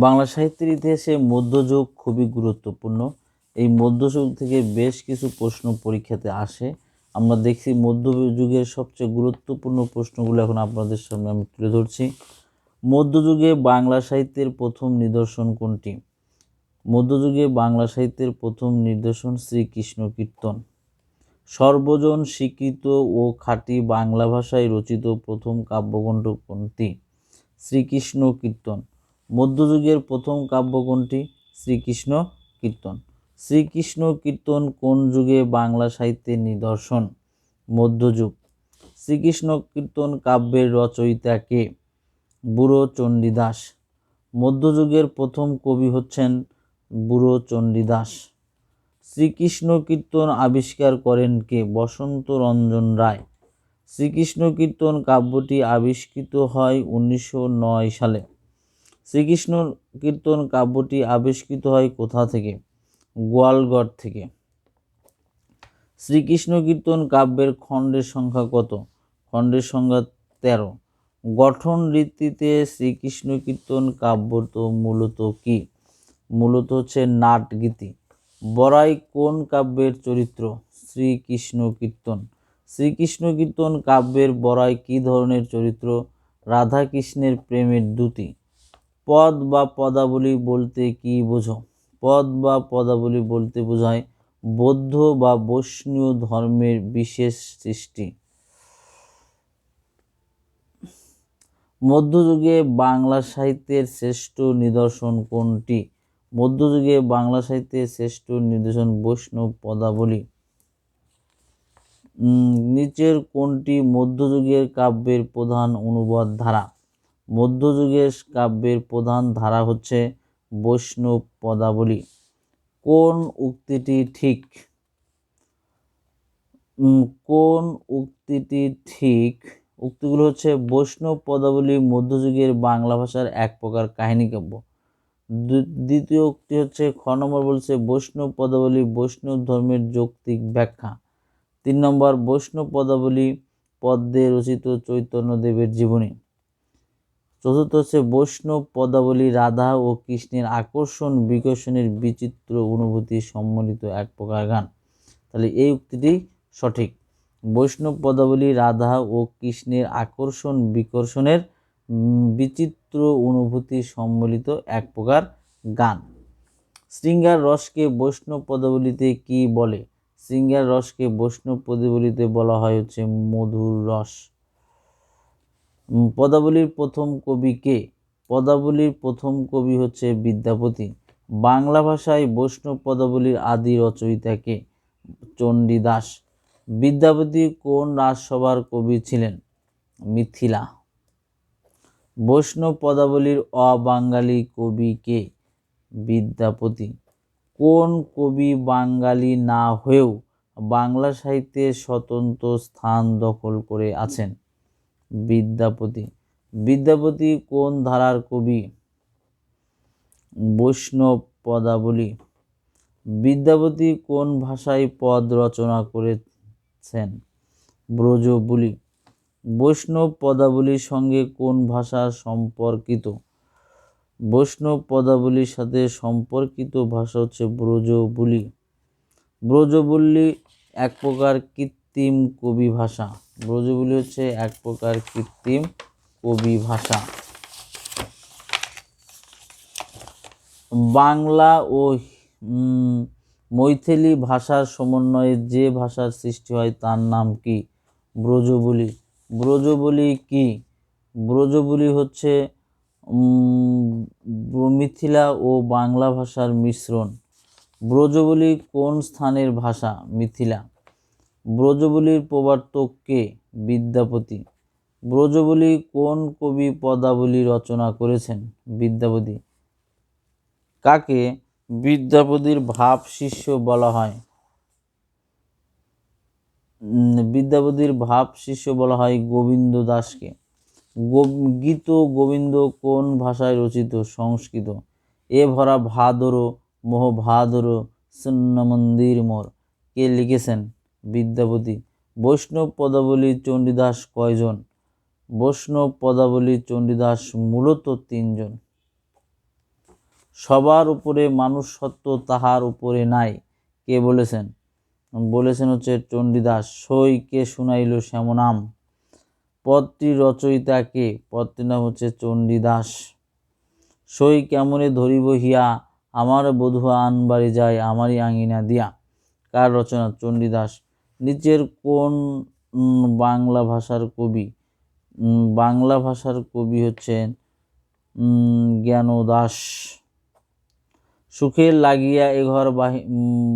বাংলা সাহিত্যের ইতিহাসে মধ্যযুগ খুবই গুরুত্বপূর্ণ। এই মধ্যযুগ থেকে বেশ কিছু প্রশ্ন পরীক্ষাতে আসে। আমরা দেখছি মধ্যযুগের সবচেয়ে গুরুত্বপূর্ণ প্রশ্নগুলো এখন আপনাদের সামনে আমি তুলে ধরছি। মধ্যযুগে বাংলা সাহিত্যের প্রথম নিদর্শন কোনটি? মধ্যযুগে বাংলা সাহিত্যের প্রথম নিদর্শন শ্রীকৃষ্ণ কীর্তন। সর্বজন স্বীকৃত ও খাঁটি বাংলা ভাষায় রচিত প্রথম কাব্যগ্রন্থ কোনটি? শ্রীকৃষ্ণ কীর্তন। মধ্যযুগের প্রথম কাব্য কোনটি? শ্রীকৃষ্ণ কীর্তন। শ্রীকৃষ্ণ কীর্তন কোন যুগে বাংলা সাহিত্যের নিদর্শন? মধ্যযুগ। শ্রীকৃষ্ণ কীর্তন কাব্যের রচয়িতা কে? বুড়ো চণ্ডীদাস। মধ্যযুগের প্রথম কবি হচ্ছেন বুড়ো চণ্ডীদাস। শ্রীকৃষ্ণ কীর্তন আবিষ্কার করেন কে? বসন্ত রঞ্জন রায়। শ্রীকৃষ্ণ কীর্তন কাব্যটি আবিষ্কৃত হয় 1909 সালে। শ্রীকৃষ্ণ কীর্তন কাব্যটি আবিষ্কৃত হয় কোথা থেকে? গোয়ালগড় থেকে। শ্রীকৃষ্ণ কীর্তন কাব্যের খণ্ডের সংখ্যা কত? খণ্ডের সংখ্যা 13। গঠন রীতিতে শ্রীকৃষ্ণ কীর্তন কাব্য তো মূলত কি? মূলত হচ্ছে নাটগীতি। বড়াই কোন কাব্যের চরিত্র? শ্রীকৃষ্ণ কীর্তন। শ্রীকৃষ্ণ কীর্তন কাব্যের বড়াই কি ধরনের চরিত্র? রাধা কৃষ্ণের প্রেমের দ্যুতি। পদ বা পদাবলী বলতে কি বোঝো? পদ বা পদাবলী বলতে বোঝায় বৌদ্ধ বা বৈষ্ণব ধর্মের বিশেষ সৃষ্টি। মধ্যযুগে বাংলা সাহিত্যের শ্রেষ্ঠ নিদর্শন কোনটি? মধ্যযুগে বাংলা সাহিত্যের শ্রেষ্ঠ নিদর্শন বৈষ্ণব পদাবলী। নিচের কোনটি মধ্যযুগের কাব্যের প্রধান অনুবাদ ধারা? মধ্যযুগের কাব্যের প্রধান ধারা হচ্ছে বৈষ্ণব পদাবলী। কোন উক্তিটি ঠিক? কোন উক্তিটি ঠিক? উক্তিগুলো হচ্ছে বৈষ্ণব পদাবলী মধ্যযুগের বাংলা ভাষার এক প্রকার কাহিনী কাব্য। দ্বিতীয় উক্তি হচ্ছে খ নম্বর বলছে বৈষ্ণব পদাবলী বৈষ্ণব ধর্মের যৌক্তিক ব্যাখ্যা। 3 নম্বর বৈষ্ণব পদাবলী পদ্মে রচিত চৈতন্যদেবের জীবনী। চতুর্থ হচ্ছে বৈষ্ণব পদাবলী রাধা ও কৃষ্ণের আকর্ষণ বিকর্ষণের বিচিত্র অনুভূতি সম্মিলিত এক প্রকার গান। তাহলে এই উক্তিটি সঠিক। বৈষ্ণব পদাবলী রাধা ও কৃষ্ণের আকর্ষণ বিকর্ষণের বিচিত্র অনুভূতি সম্মিলিত এক প্রকার গান। শৃঙ্গার রসকে বৈষ্ণব পদাবলীতে কি বলে? শৃঙ্গার রসকে বৈষ্ণব পদাবলীতে বলা হয় হচ্ছে মধুর রস। পদাবলীর প্রথম কবি কে? পদাবলীর প্রথম কবি হচ্ছে বিদ্যাপতি। বাংলা ভাষায় বৈষ্ণব পদাবলীর আদি রচয়িতা কে? চণ্ডীদাস। বিদ্যাপতি কোন রাজসভার কবি ছিলেন? মিথিলা। বৈষ্ণব পদাবলীর অবাঙালি কবি কে? বিদ্যাপতি। কোন কবি বাঙালি না হয়েও বাংলা সাহিত্যে স্বতন্ত্র স্থান দখল করে আছেন? বিদ্যাপতি। বিদ্যাপতি কোন ধারার কবি? বৈষ্ণব পদাবলী। বিদ্যাপতি কোন ভাষায় পদ রচনা করেছেন? ব্রজবুলি। বৈষ্ণব পদাবলীর সঙ্গে কোন ভাষা সম্পর্কিত? বৈষ্ণব পদাবলীর সাথে সম্পর্কিত ভাষা হচ্ছে ব্রজবুলি। ব্রজবুলি এক প্রকার কৃত্রিম কবি ভাষা। ব্রজবুলি হচ্ছে এক প্রকার কৃত্রিম কবি ভাষা। বাংলা ও মৈথিলি ভাষার সমন্বয়ে যে ভাষার সৃষ্টি হয় তার নাম কি? ব্রজবুলি। ব্রজবুলি কি? ব্রজবুলি হচ্ছে মিথিলা ও বাংলা ভাষার মিশ্রণ। ব্রজবুলি কোন স্থানের ভাষা? মিথিলা। ব্রজবুলির প্রবর্তক কে? বিদ্যাপতি। ব্রজবুলি কোন কবি পদাবলী রচনা করেছেন? বিদ্যাপতি। কাকে বিদ্যাপতির ভাব শিষ্য বলা হয়? বিদ্যাপতির ভাব শিষ্য বলা হয় গোবিন্দ দাসকে। গীত গোবিন্দ কোন ভাষায় রচিত? সংস্কৃত। এ ভরা ভাদর মোহ ভাদর শূন্য মন্দির মোর কে লিখেছেন? বিদ্যাপতি। বৈষ্ণব পদাবলী চণ্ডীদাস কয়জন? বৈষ্ণব পদাবলী চণ্ডীদাস মূলত 3 জন। সবার উপরে মানুষ সত্য, তাহার উপরে নাই, কে বলেছেন? বলেছেন হচ্ছে চণ্ডীদাস। সই কে শুনাইল শ্যামনাম, পদটির রচয়িতা কে? পদটির নাম হচ্ছে চণ্ডীদাস। সই কেমনে ধরিব হিয়া, আমার বধূয়া আনবারে যায়, আমারই আঙিনা দিয়া, কার রচনা? চণ্ডীদাস। নিচের কোন বাংলা ভাষার কবি? বাংলা ভাষার কবি হচ্ছেন জ্ঞানদাস। সুখের লাগিয়া এ ঘর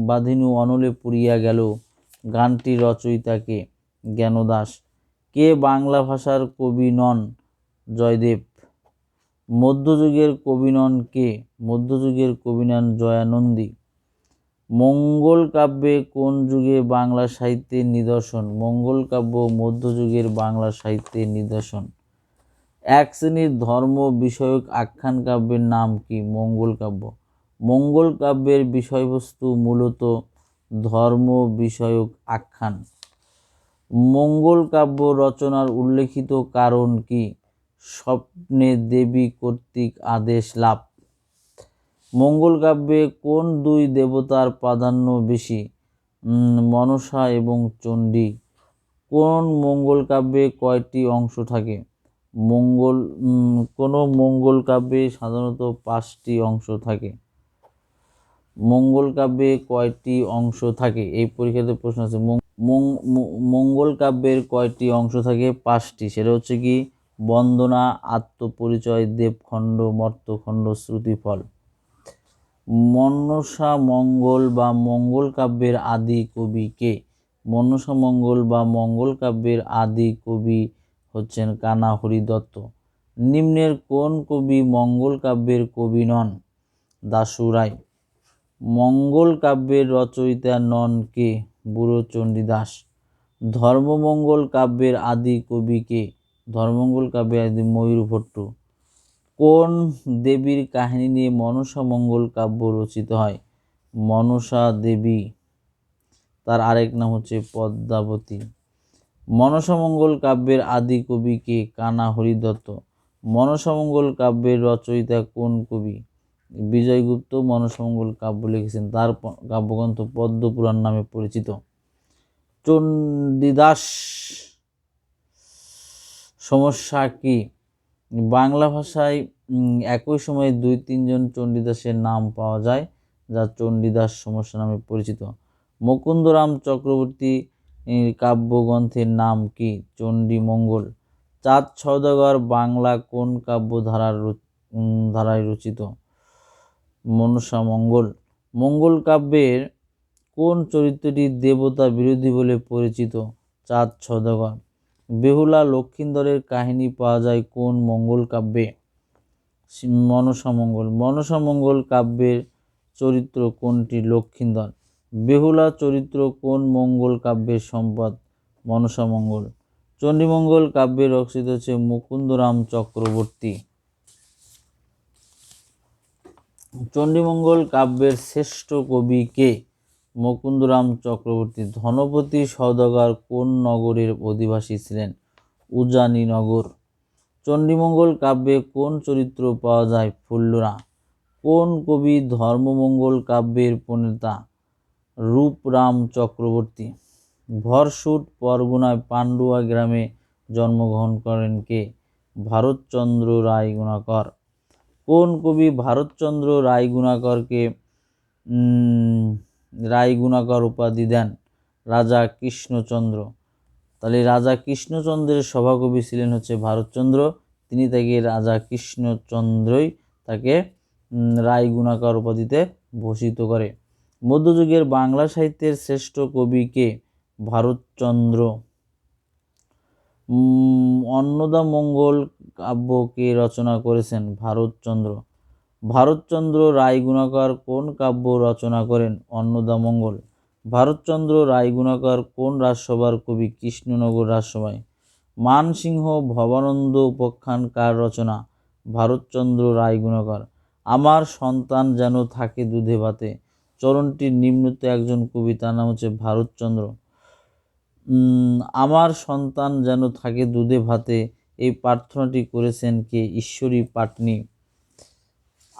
বাঁধিনু, অনলে পুরিয়া গেল, গানটির রচয়িতা কে? জ্ঞানদাস। কে বাংলা ভাষার কবি নন? জয়দেব। মধ্যযুগের কবি নন কে? মধ্যযুগের কবি নন জয়ানন্দী। মঙ্গল কাব্যে কোন যুগে বাংলা সাহিত্যের নিদর্শন? মঙ্গল কাব্য মধ্যযুগের বাংলা সাহিত্যের নিদর্শন। এক শ্রেণীর ধর্ম বিষয়ক আখ্যান কাব্যের নাম কি? মঙ্গল কাব্য। মঙ্গল কাব্যের বিষয়বস্তু মূলত ধর্ম বিষয়ক আখ্যান। মঙ্গল কাব্য রচনার উল্লেখিত কারণ কি? স্বপ্নে দেবী কর্তৃক আদেশ লাভ। মঙ্গল কাব্যে কোন দুই দেবতার প্রাধান্য বেশি? মনসা এবং চণ্ডী। কোন মঙ্গল কাব্যে কয়টি অংশ থাকে? কোন মঙ্গল কাব্যে সাধারণত 5টি অংশ থাকে। মঙ্গল কাব্যে কয়টি অংশ থাকে? এই পরীক্ষাতে প্রশ্ন আছে। মঙ্গল কাব্যের কয়টি অংশ থাকে? 5টি। সেটা হচ্ছে কি? বন্দনা, আত্মপরিচয়, দেবখণ্ড, মর্তখণ্ড, শ্রুতিফল। মনসা মঙ্গল বা মঙ্গল কাব্যের আদি কবি কে? মনসা মঙ্গল বা মঙ্গল কাব্যের আদি কবি হচ্ছেন কানা হরিদত্ত। নিম্নের কোন কবি মঙ্গল কাব্যের কবি নন? দাশু রায়। মঙ্গল কাব্যের রচয়িতা নন কে? বুড়ো চণ্ডীদাস। ধর্মমঙ্গল কাব্যের আদি কবি কে? ধর্মমঙ্গল কাব্যের আদি ময়ূর ভট্ট। কোন দেবীর কাহিনী নিয়ে মনসা মঙ্গল কাব্য রচিত হয়? মনসা দেবী। তার আরেক নাম হচ্ছে পদ্মাবতী। মনসা মঙ্গল কাব্যের আদি কবি কে? কানা হরিদত্ত। মনসা মঙ্গল কাব্যের রচয়িতা কোন কবি? বিজয়গুপ্ত মনসা মঙ্গল কাব্য লিখেছেন। তার কাব্যগ্রন্থ পদ্মপুরাণ নামে পরিচিত। চণ্ডীদাস সমস্যা কি? বাংলা ভাষায় একই সময়ে 2-3 জন চণ্ডীদাসের নাম পাওয়া যায়, যা চণ্ডীদাস সমস্যা নামে পরিচিত। মুকুন্দরাম চক্রবর্তী কাব্যগ্রন্থের নাম কি? চণ্ডীমঙ্গল। চাঁদ সওদাগর বাংলা কোন কাব্য ধারায় রচিত? মনসা মঙ্গল। মঙ্গল কাব্যের কোন চরিত্রটি দেবতা বিরোধী বলে পরিচিত? চাঁদ সওদাগর। বেহুলা লক্ষিন্দরের কাহিনী পাওয়া যায় কোন মঙ্গল কাব্যে? মনসা মঙ্গল। মনসা মঙ্গল কাব্যের চরিত্র কোনটি? লক্ষিন্দর। বেহুলা চরিত্র কোন মঙ্গল কাব্যের সম্পদ? মনসা মঙ্গল। চণ্ডীমঙ্গল কাব্যের রচিত হচ্ছে মুকুন্দরাম চক্রবর্তী। চণ্ডীমঙ্গল কাব্যের শ্রেষ্ঠ কবি কে? মুকুন্দরাম চক্রবর্তী। ধনপতি সওদাগর কোন নগরের অধিবাসী ছিলেন? উজানিনগর। চণ্ডীমঙ্গল কাব্যে কোন চরিত্র পাওয়া যায়? ফুল্লরা। কোন কবি ধর্মমঙ্গল কাব্যের প্রণেতা? রূপরাম চক্রবর্তী। ভরসুট পরগনায় পান্ডুয়া গ্রামে জন্মগ্রহণ করেন কে? ভারতচন্দ্র রায়গুণাকর। কোন কবি ভারতচন্দ্র রায়গুণাকরকে রায়গুণাকর উপাধি দেন? রাজা কৃষ্ণচন্দ্র। তাহলে রাজা কৃষ্ণচন্দ্রের সভাকবি ছিলেন হচ্ছে ভারতচন্দ্র, তিনি তাকে রাজা কৃষ্ণচন্দ্রই তাকে রায়গুণাকর উপাধিতে ভূষিত করে। মধ্যযুগের বাংলা সাহিত্যের শ্রেষ্ঠ কবি কে? ভারতচন্দ্র। অন্নদামঙ্গল কাব্য কে রচনা করেছেন? ভারতচন্দ্র। ভারতচন্দ্র রায়গুণাকর কোন কাব্য রচনা করেন? অন্নদামঙ্গল। ভারতচন্দ্র রায়গুণাকর কোন রাজসভার কবি? কৃষ্ণনগর রাজসভায়। মানসিংহ ভবানন্দ উপাখ্যান কার রচনা? ভারতচন্দ্র রায়গুণাকর। আমার সন্তান যেন থাকে দুধে ভাতে চরণটির নিম্নত একজন কবি, তার নাম হচ্ছে ভারতচন্দ্র। আমার সন্তান যেন থাকে দুধে ভাতে, এই প্রার্থনাটি করেছেন কে? ঈশ্বরী পাটনি।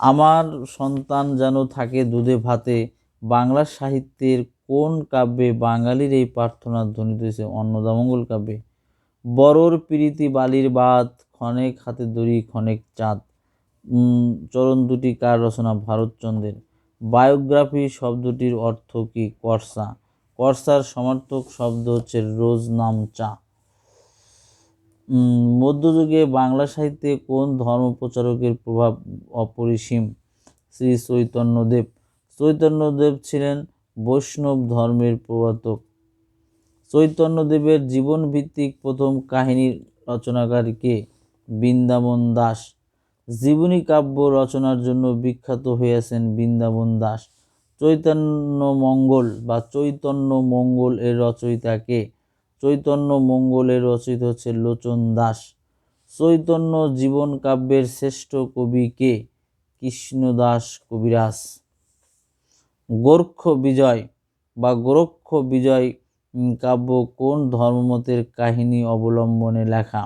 আমার সন্তান যেন থাকে দুধে ভাতে, বাংলা সাহিত্যের কোন কাব্যে বাঙালির এই প্রার্থনা ধ্বনিত হয়েছে? অন্নদামঙ্গল কাব্যে। বড়র প্রীতি বালির বাত, ক্ষণেক হাতে দড়ি ক্ষণেক চাঁদ, চরণ দুটি কার রচনা? ভারতচন্দ্রের। বায়োগ্রাফি শব্দটির অর্থ কি? কর্সা। কর্সার সমার্থক শব্দ হচ্ছে রোজনামচা। মধ্যযুগে বাংলা সাহিত্যে কোন ধর্মপ্রচারকের প্রভাব অপরিসীম? শ্রী চৈতন্যদেব। চৈতন্যদেব ছিলেন বৈষ্ণব ধর্মের প্রবর্তক। চৈতন্যদেবের জীবনভিত্তিক প্রথম কাহিনীর রচনাকারী কে? বৃন্দাবন দাস। জীবনী কাব্য রচনার জন্য বিখ্যাত হয়েছেন বৃন্দাবন দাস। চৈতন্য মঙ্গল এর রচয়িতা কে? চৈতন্য মঙ্গলের রচয়িতা হচ্ছে লোচন দাস। চৈতন্য জীবন কাব্যের শ্রেষ্ঠ কবি কে? কৃষ্ণদাস কবিরাজ। গোরক্ষ বিজয় কাব্য কোন ধর্মমতের কাহিনী অবলম্বনে লেখা?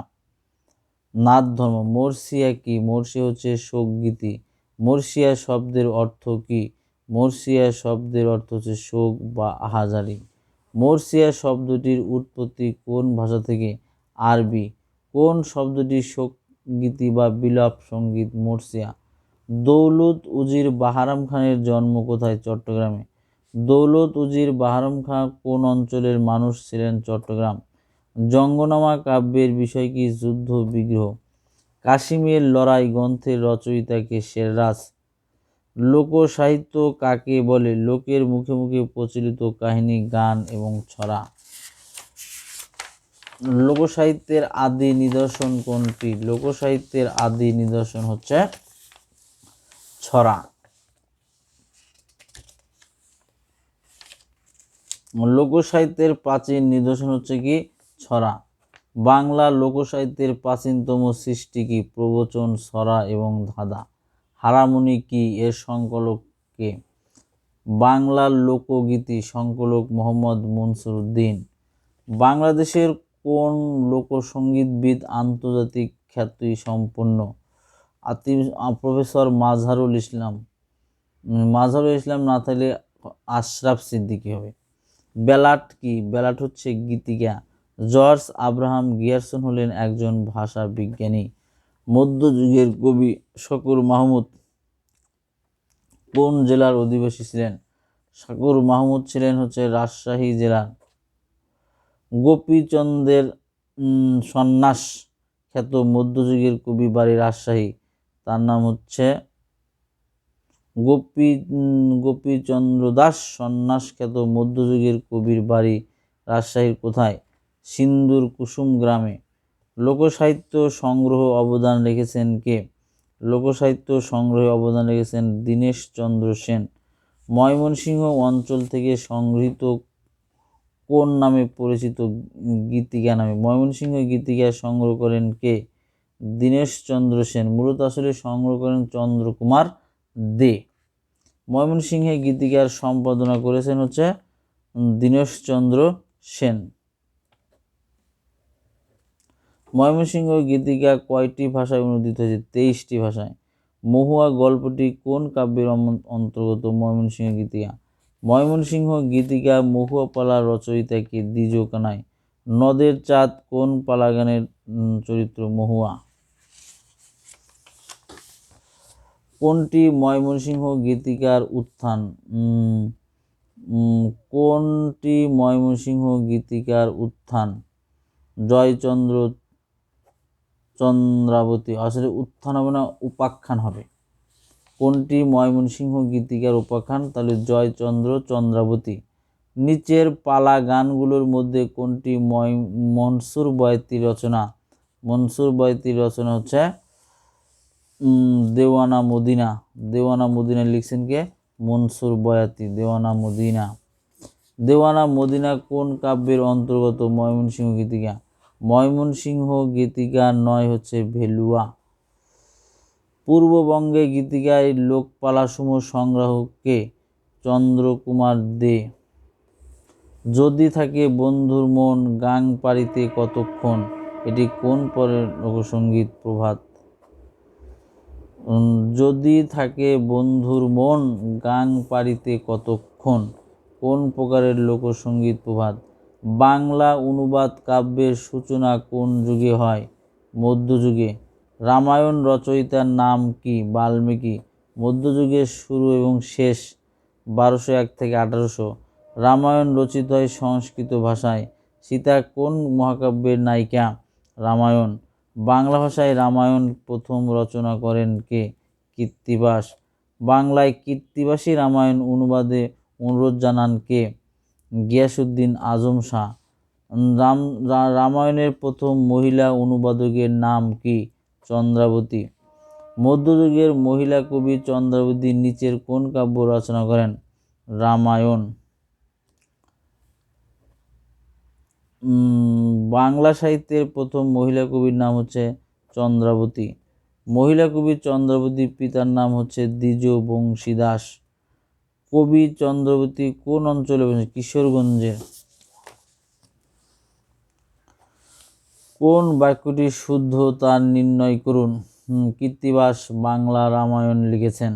নাথ ধর্ম। মর্সিয়া কি? মর্সিয়া হচ্ছে শোকগীতি। মর্সিয়া শব্দের অর্থ কি? মর্সিয়া শব্দের অর্থ হচ্ছে শোক বা আহাজারি। মর্সিয়া শব্দটির উৎপত্তি কোন ভাষা থেকে? আরবি। কোন শব্দটি শোকগীতি বা বিলাপ সঙ্গীত? মর্সিয়া। দৌলত উজির বাহারাম খানের জন্ম কোথায়? চট্টগ্রামে। দৌলত উজির বাহারাম খান কোন অঞ্চলের মানুষ ছিলেন? চট্টগ্রাম। জঙ্গনামা কাব্যের বিষয় কি? যুদ্ধ বিগ্রহ। কাশ্মীর লড়াই গ্রন্থের রচয়িতা কে? শেররাজ। লোকসাহিত্য কাকে বলে? লোকের মুখে মুখে প্রচলিত কাহিনী, গান এবং ছড়া। লোকসাহিত্যের আদি নিদর্শন কোনটি? লোকসাহিত্যের আদি নিদর্শন হচ্ছে ছড়া। লোকসাহিত্যের প্রাচীন নিদর্শন হচ্ছে কি? ছড়া। বাংলা লোকসাহিত্যের প্রাচীনতম সৃষ্টি কি? প্রবচন, ছড়া এবং ধাঁধা। হারামণি কি? এর সংকলক কে? বাংলার লোকগীতি সংকলক মোহাম্মদ মনসুর উদ্দিন। বাংলাদেশের কোন লোকসঙ্গীতবিদ আন্তর্জাতিক খ্যাতি সম্পন্ন? প্রফেসর মাজহারুল ইসলাম। মাজহারুল ইসলাম না থাকলে আশরাফ সিদ্দিকী হবে। ব্যালাট কি? ব্যালাট হচ্ছে গীতিকা। জর্জ আব্রাহাম গিয়ারসন হলেন একজন ভাষা বিজ্ঞানী। মধ্যযুগের কবি শকুর মাহমুদ কোন জেলার অধিবাসী ছিলেন? শকুর মাহমুদ ছিলেন হচ্ছে রাজশাহী জেলার। গোপীচন্দ্রের সন্ন্যাস খ্যাত মধ্যযুগের কবি বাড়ি রাজশাহী, তার নাম হচ্ছে গোপীচন্দ্র দাস। সন্ন্যাস খ্যাত মধ্যযুগের কবির বাড়ি রাজশাহীর কোথায়? সিন্দুর কুসুম গ্রামে। লোকসাহিত্য সংগ্রহ অবদান রেখেছেন কে? লোকসাহিত্য সংগ্রহে অবদান রেখেছেন দীনেশচন্দ্র সেন। ময়মনসিংহ অঞ্চল থেকে সংগৃহীত কোন নামে পরিচিত গীতিকা নামে? ময়মনসিংহ গীতিকা সংগ্রহ করেন কে? দীনেশচন্দ্র সেন। মূলত আসলে সংগ্রহ করেন চন্দ্রকুমার দে। ময়মনসিংহে গীতিকার সম্পাদনা করেছেন হচ্ছে দীনেশচন্দ্র সেন। ময়মনসিংহ গীতিকা কয়টি ভাষায় অনুদিত হয়েছে? 23টি ভাষায়। মহুয়া গল্পটি কোন কাব্যের অন্তর্গত? ময়মনসিংহ গীতিকা। ময়মনসিংহ গীতিকা মহুয়া পালা রচয়িতা কে? দ্বিজ কানাই। নদের চাঁদ কোন পালা গানের চরিত্র? মহুয়া। কোনটি ময়মনসিংহ গীতিকার উত্থান? কোনটি ময়মনসিংহ গীতিকার উত্থান? জয়চন্দ্র চন্দ্রাবতী। আসলে উত্থান হবে না, উপাখ্যান হবে। কোনটি ময়মনসিংহ গীতিকার উপাখ্যান? তাহলে জয়চন্দ্র চন্দ্রাবতী। নিচের পালা গানগুলোর মধ্যে কোনটি মনসুর বয়াতির রচনা? মনসুর বয়াতির রচনা হচ্ছে দেওয়ানা মদিনা। দেওয়ানা মদিনা লিখছেন কে? মনসুর বয়াতি। দেওয়ানা মদিনা। দেওয়ানা মদিনা কোন কাব্যের অন্তর্গত? ময়মনসিংহ গীতিকা। ময়মনসিংহ গীতিকা নয় হচ্ছে ভেলুয়া। পূর্ববঙ্গে গীতিকায় লোকপালাসমূহ সংগ্রাহক কে? চন্দ্রকুমার দে। যদি থাকে বন্ধুর মন গাং পারিতে কতক্ষণ, এটি কোন পরের লোকসঙ্গীত? প্রভাত। যদি থাকে বন্ধুর মন গান পাড়িতে কতক্ষণ, কোন প্রকারের লোকসঙ্গীত প্রভাত? বাংলা অনুবাদ কাব্যের সূচনা কোন যুগে হয়? মধ্যযুগে। রামায়ণ রচয়িতার নাম কি? বাল্মীকি। মধ্যযুগের শুরু এবং শেষ 1201 থেকে 1800। রামায়ণ রচিত হয় সংস্কৃত ভাষায়। সীতা কোন মহাকাব্যের নায়িকা? রামায়ণ। বাংলা ভাষায় রামায়ণ প্রথম রচনা করেন কে? কৃত্তিবাস। বাংলায় কৃত্তিবাসী রামায়ণ অনুবাদে অনুরোধ জানান কে? গিয়াসউদ্দিন আজম শাহ। রামায়ণের প্রথম মহিলা অনুবাদকের নাম কি? চন্দ্রাবতী। মধ্যযুগের মহিলা কবি চন্দ্রাবতী নিচের কোন কাব্য রচনা করেন? রামায়ণ। বাংলা সাহিত্যের প্রথম মহিলা কবির নাম হচ্ছে চন্দ্রাবতী। মহিলা কবি চন্দ্রাবতীর পিতার নাম হচ্ছে দ্বিজ বংশী দাস। কবি চন্দ্রাবতী কোন অঞ্চলে বসে? কিশোরগঞ্জে। কোন বাক্যটি শুদ্ধ তা নির্ণয় করুন। কৃত্তিবাস বাংলা রামায়ণ লিখেছেন।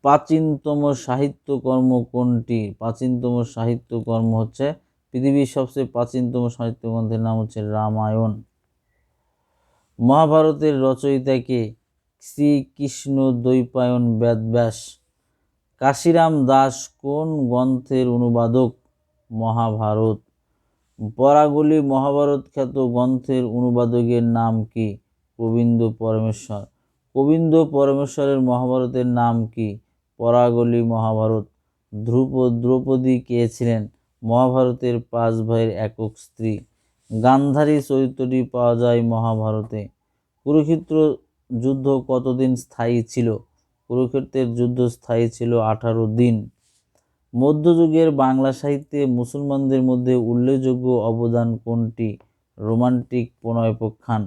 প্রাচীনতম সাহিত্যকর্ম কোনটি? প্রাচীনতম সাহিত্যকর্ম হচ্ছে পৃথিবীর সবচেয়ে প্রাচীনতম সাহিত্যগ্রন্থের নাম হচ্ছে রামায়ণ। মহাভারতের রচয়িতা কে? শ্রীকৃষ্ণ দ্বৈপায়ন বেদব্যাস। কাশিরাম দাস কোন গ্রন্থের অনুবাদক? মহাভারত। পরাগলি মহাভারত খ্যাত গ্রন্থের অনুবাদকের নাম কি? গোবিন্দ পরমেশ্বর। গোবিন্দ পরমেশ্বরের মহাভারতের নাম কি? পরাগলি মহাভারত। দ্রৌপদী কে ছিলেন? মহাভারতের 5 ভাইয়ের একক স্ত্রী। গান্ধারী চরিত্রটি পাওয়া যায় মহাভারতে। কুরুক্ষেত্র যুদ্ধ কতদিন স্থায়ী ছিল? কুরুক্ষেত্রের যুদ্ধ স্থায়ী ছিল 18 দিন। মধ্যযুগের বাংলা সাহিত্যে মুসলমানদের মধ্যে উল্লেখযোগ্য অবদান কোনটি? রোমান্টিক প্রণয়োপাখ্যান।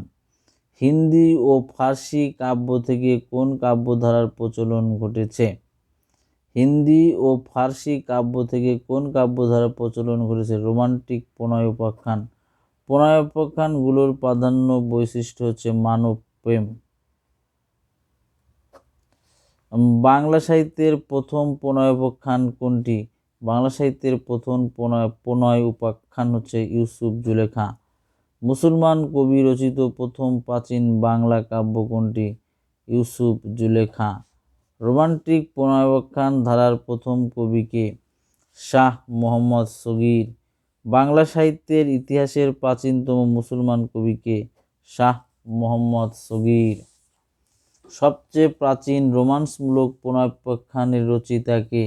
হিন্দি ও ফার্সি কাব্য থেকে কোন কাব্যধারার প্রচলন ঘটেছে? হিন্দি ও ফার্সি কাব্য থেকে কোন কাব্যধারার প্রচলন ঘটেছে? রোমান্টিক প্রণয়োপাখ্যান। প্রণয়োপাখ্যানগুলোর প্রাধান্য বৈশিষ্ট্য হচ্ছে মানব প্রেম। বাংলা সাহিত্যের প্রথম প্রণয়োপাখ্যান কোনটি? বাংলা সাহিত্যের প্রথম প্রণয় উপাখ্যান হচ্ছে ইউসুফ জুলেখা। মুসলমান কবি রচিত প্রথম প্রাচীন বাংলা কাব্য কোনটি? ইউসুফ জুলেখা। রোমান্টিক প্রণয়োপাখ্যান ধারার প্রথম কবি কে? শাহ মোহাম্মদ সগীর। বাংলা সাহিত্যের ইতিহাসের প্রাচীনতম মুসলমান কবি কে? শাহ মোহাম্মদ সগীর। সবচেয়ে প্রাচীন রোমান্সমূলক প্রণয়োপাখ্যানের রচয়িতা কে?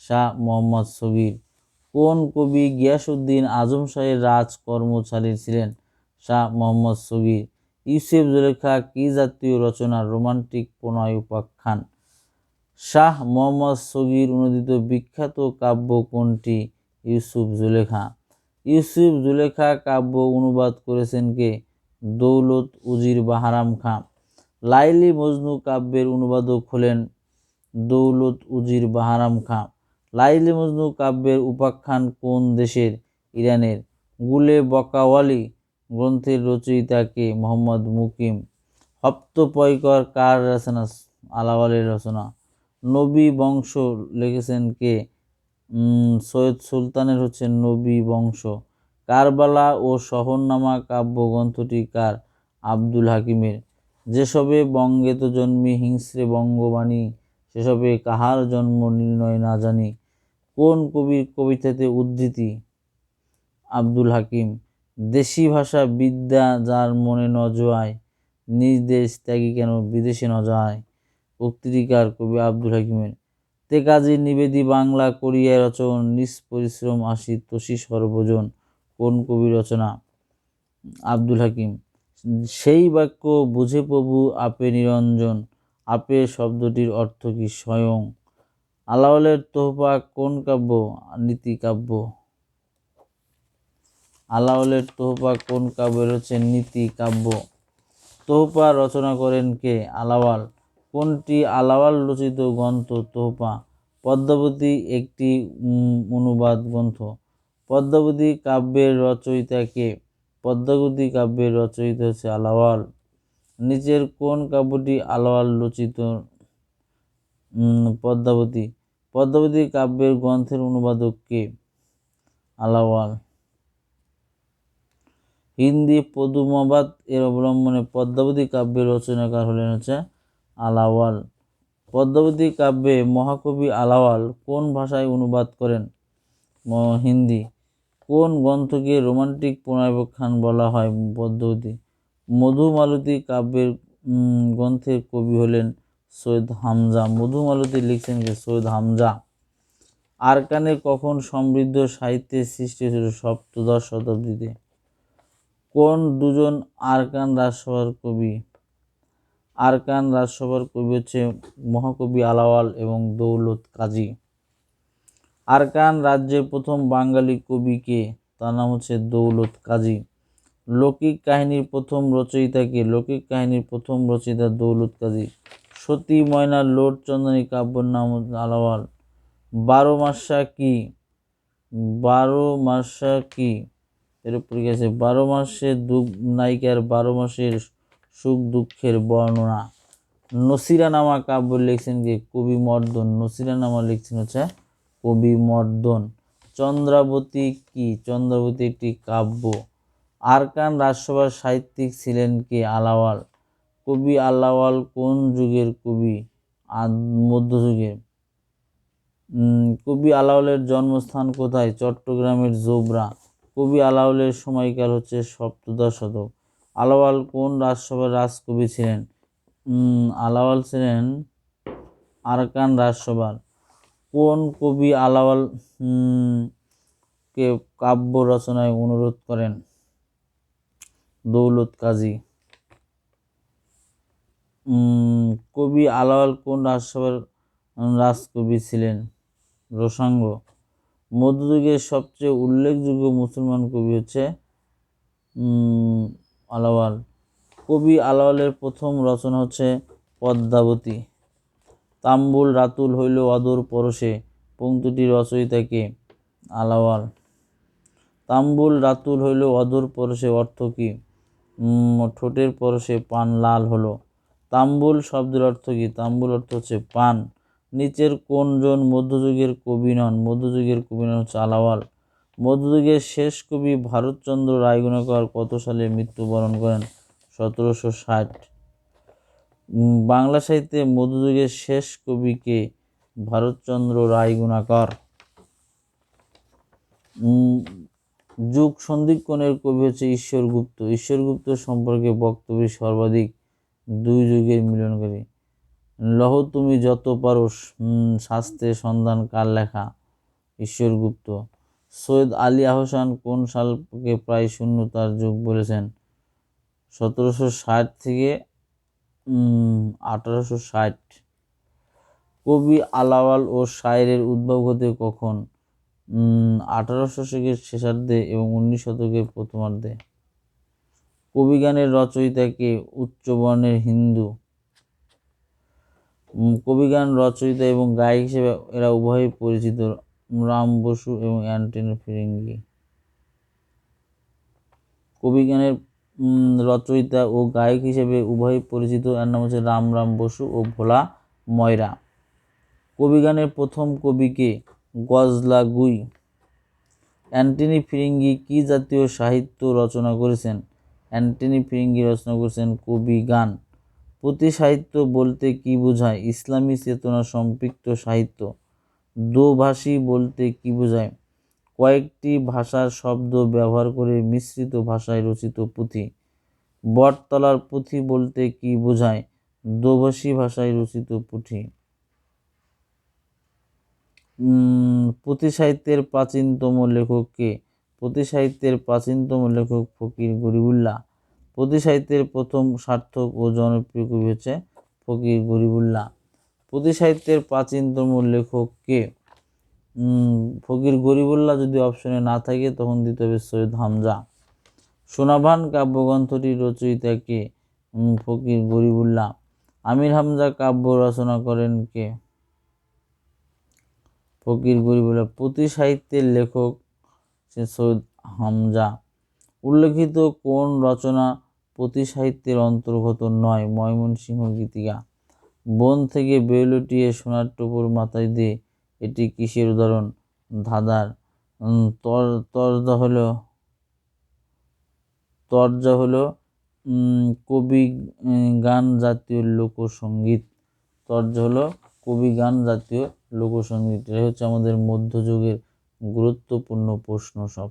শাহ মোহাম্মদ সগীর। কোন কবি গিয়াসউদ্দিন আজম শাহের রাজ কর্মচারী ছিলেন? শাহ মোহাম্মদ সগীর। ইউসুফ জুলেখা কি জাতীয় রচনা? রোমান্টিক প্রণয় উপাখ্যান। শাহ মোহাম্মদ সগীর অনুদিত বিখ্যাত কাব্য কোনটি? ইউসুফ জুলেখা। ইউসুফ জুলেখা কাব্য অনুবাদ করেছেন কে? দৌলত উজির বাহারাম খাঁ। লাইলি মজনু কাব্যের অনুবাদক হলেন দৌলত উজির বাহারাম খাঁ। লাইলি মজনু কাব্যের উপাখ্যান কোন দেশের? ইরানের। গুলে বকাওয়ালি গ্রন্থের রচয়িতা কে? মোহাম্মদ মুকিম। হপ্তপয়কর কার রচনা? আলাওলের রচনা। নবী বংশ লিখেছেন কে? সৈয়দ সুলতানের হচ্ছে নবী বংশ। কারবালা ও শহরনামা কাব্য গ্রন্থটি কার? আব্দুল হাকিমের। যেসবে বঙ্গেত জন্মি হিংস্রে বঙ্গবাণী, সেসবে কাহার জন্ম নির্ণয় না জানি। কোন কবির কবিতাতে উদ্ধৃতি? আব্দুল হাকিম। দেশি ভাষা বিদ্যা যার মনে ন জোয়ায়, নিজ দেশ ত্যাগী কেন বিদেশে ন যায়। উক্তিকার কবি আব্দুল হাকিমের। তে কাজী নিবেদি বাংলা করিয়া রচন, নিজ পরিশ্রম আসি তসি সর্বজন। কোন কবি রচনা? আব্দুল হাকিম। সেই বাক্য বুঝে প্রভু আপে নিরঞ্জন, আপে শব্দটির অর্থ কি? স্বয়ং। আলাওলের তোহফা কোন কাব্য? নীতি কাব্য। আলাওলের তোহফা কোন কাব্যের হচ্ছে? নীতি কাব্য। তোহফা রচনা করেন কে? আলাওল। কোনটি আলাওল রচিত গ্রন্থ তোহফা? পদ্মাবতী একটি অনুবাদ গ্রন্থ। পদ্মাবতী কাব্যের রচয়িতা কে? পদ্মাবতী কাব্যের রচয়িতা হচ্ছে আলাওল। নিচের কোন কাব্যটি আলাওয়াল রচিত? পদ্মাবতী। পদ্মাবতী কাব্যের গ্রন্থের অনুবাদক কে? আলাওয়াল। হিন্দি পদুমাবাদ এর অবলম্বনে পদ্মাবতী কাব্যের রচনাকার হলেন আলাওয়াল। পদ্মাবতী কাব্যে মহাকবি আলাওয়াল কোন ভাষায় অনুবাদ করেন? হিন্দি। কোন গ্রন্থকে রোমান্টিক প্রণয়াখ্যান বলা হয়? পদ্মাবতী। মধুমালতী কাব্যের গ্রন্থের কবি হলেন সৈয়দ হামজা। মধুমালতী লিখছেন কে? সৈয়দ হামজা। আরাকানে কখন সমৃদ্ধ সাহিত্যের সৃষ্টি হয়েছিল? সপ্তদশ শতাব্দীতে। কোন দুজন আরাকান রাজসভার কবি? আরাকান রাজসভার কবি মহাকবি আলাওয়াল এবং দৌলত কাজী। আরাকান রাজ্যের প্রথম বাঙালি কবি কে? তার নাম দৌলত কাজী। লৌকিক কাহিনীর প্রথম রচয়িতা কে? লৌকিক কাহিনীর প্রথম রচয়িতা দৌলত কাজী। সতী ময়না লোট চন্দ্রানী কাব্যের নাম আলাওয়াল। 12 মাসা কি? 12 মাসা কি? এর উপরে গেছে 12 মাসের নায়িকার 12 মাসের সুখ দুঃখের বর্ণনা। নসিরানামা কাব্য লিখছেন কে? কবি মর্দন। নসিরানামা লিখছেন কবি মর্দন। চন্দ্রাবতী কি? চন্দ্রাবতী একটি কাব্য। আরাকান রাজসভার সাহিত্যিক ছিলেন কে? আলাওয়াল। কবি আলাওয়াল কোন যুগের কবি? মধ্যযুগের। কবি আলাওয়ালের জন্মস্থান কোথায়? চট্টগ্রামের জোবরা। কবি আলাওয়ালের সময়কাল সপ্তদশ শতক। আলাওয়াল কোন রাজসভার রাজকবি ছিলেন? আলাওয়াল ছিলেন আরাকান রাজসভার। কোন কবি আলাওয়াল কে কাব্য রচনায় অনুরোধ করেন? দৌলত কাজী। কবি আলাওয়াল কোন রাজসভার রাজকবি ছিলেন? রোসাঙ্গ। মধ্যযুগের সবচেয়ে উল্লেখযোগ্য মুসলমান কবি আলাওয়াল। কবি আলাওয়ালের প্রথম রচনা পদ্মাবতী। তাম্বুল রাতুল হইল অদূর পরশে পংক্তিটির রচয়িতা কে? আলাওয়াল। তাম্বুল রাতুল হইল অদূর পরশে অর্থ কি? ঠোঁটের পরশে পান লাল হলো। তাম্বুল শব্দের অর্থ কি? তাম্বুল অর্থ পান। নিচের কোনজন মধ্যযুগের কবি নন? মধ্যযুগের কবি নন আলাওয়াল। মধ্যযুগের শেষ কবি ভারতচন্দ্র রায়গুণাকর কত সালে মৃত্যুবরণ করেন? 1760। বাংলা সাহিত্যে মধ্যযুগের শেষ কবি কে? ভারতচন্দ্র রায়গুণাকর। যুগ সন্ধিক্ষণের কবি ঈশ্বরগুপ্ত। ঈশ্বরগুপ্ত সম্পর্কে বক্তব্য সর্বাধিক 2 যুগের মিলনকারী। লহ তুমি যত পারো শাস্ত্রের সন্ধান কার লেখা? ঈশ্বরগুপ্ত। সৈয়দ আলী আহসান কোন সালকে প্রায় শূন্যতার যুগ বলেছেন? 1760 থেকে 1860। কবি আলাওয়াল ও শায়েরের উদ্ভব ঘটে কখন? 1800 শতকের শেষার্ধে এবং 19 শতকের প্রথমার্ধে। কবিগানের রচয়িতা কে? উচ্চবর্ণের হিন্দু। কবিগান রচয়িতা এবং গায়ক হিসেবে এরা উভয়ই পরিচিত রাম বসু এবং অ্যান্টনি ফিরিঙ্গি। কবিগানের রচয়িতা ও গায়ক হিসেবে উভয়ই পরিচিত। এর নাম রাম বসু ও ভোলা ময়রা। কবিগানের প্রথম কবি কে? গজলাগুই। অ্যান্টনি ফিরিঙ্গি কি জাতীয় সাহিত্য রচনা করেছেন? অ্যান্টনি ফিরিঙ্গি রচনা করেছেন কবিগান। প্রতিসাহিত্য বলতে কি বোঝায়? ইসলামী চেতনা সম্পৃক্ত সাহিত্য। দোভাষী বলতে কি বোঝায়? কয়েকটি ভাষার শব্দ ব্যবহার করে মিশ্রিত ভাষায় রচিত পুঁথি। বটতলার পুঁথি বলতে কি বোঝায়? দোভাষী ভাষায় রচিত পুঁথি। পুঁথি সাহিত্যের প্রাচীনতম লেখক কে? পুঁথি সাহিত্যের প্রাচীনতম লেখক ফকির গরিবুল্লাহ। পুঁথি সাহিত্যের প্রথম সার্থক ও জনপ্রিয় কবি ফকির গরিবুল্লাহ। পুঁথি সাহিত্যের প্রাচীনতম লেখক কে? ফকির গরিবুল্লাহ যদি অপশনে না থাকে তখন দিতে হবে সৈয়দ হামজা। সোনাভান কাব্যগ্রন্থটির রচয়িতা কে? ফকির গরিবুল্লাহ। আমির হামজা কাব্য রচনা করেন কে? ফকির গরিবুল্লাহ। পুঁথি সাহিত্যের লেখক সৈয়দ হামজা। উল্লেখিত কোন রচনা পুঁথি সাহিত্যের অন্তর্গত নয়। ময়মনসিংহ গীতিকা। বন থেকে বেলুটিয়ে সোনার টোপর মাথায় দিয়ে, এটি কিসের উদাহরণ? ধাঁধার। তরজা হলো কবি গান জাতীয় লোকসঙ্গীত। তরজা হলো কবি গান জাতীয় লোকসঙ্গীত। এটা হচ্ছে আমাদের মধ্যযুগের গুরুত্বপূর্ণ প্রশ্ন সব।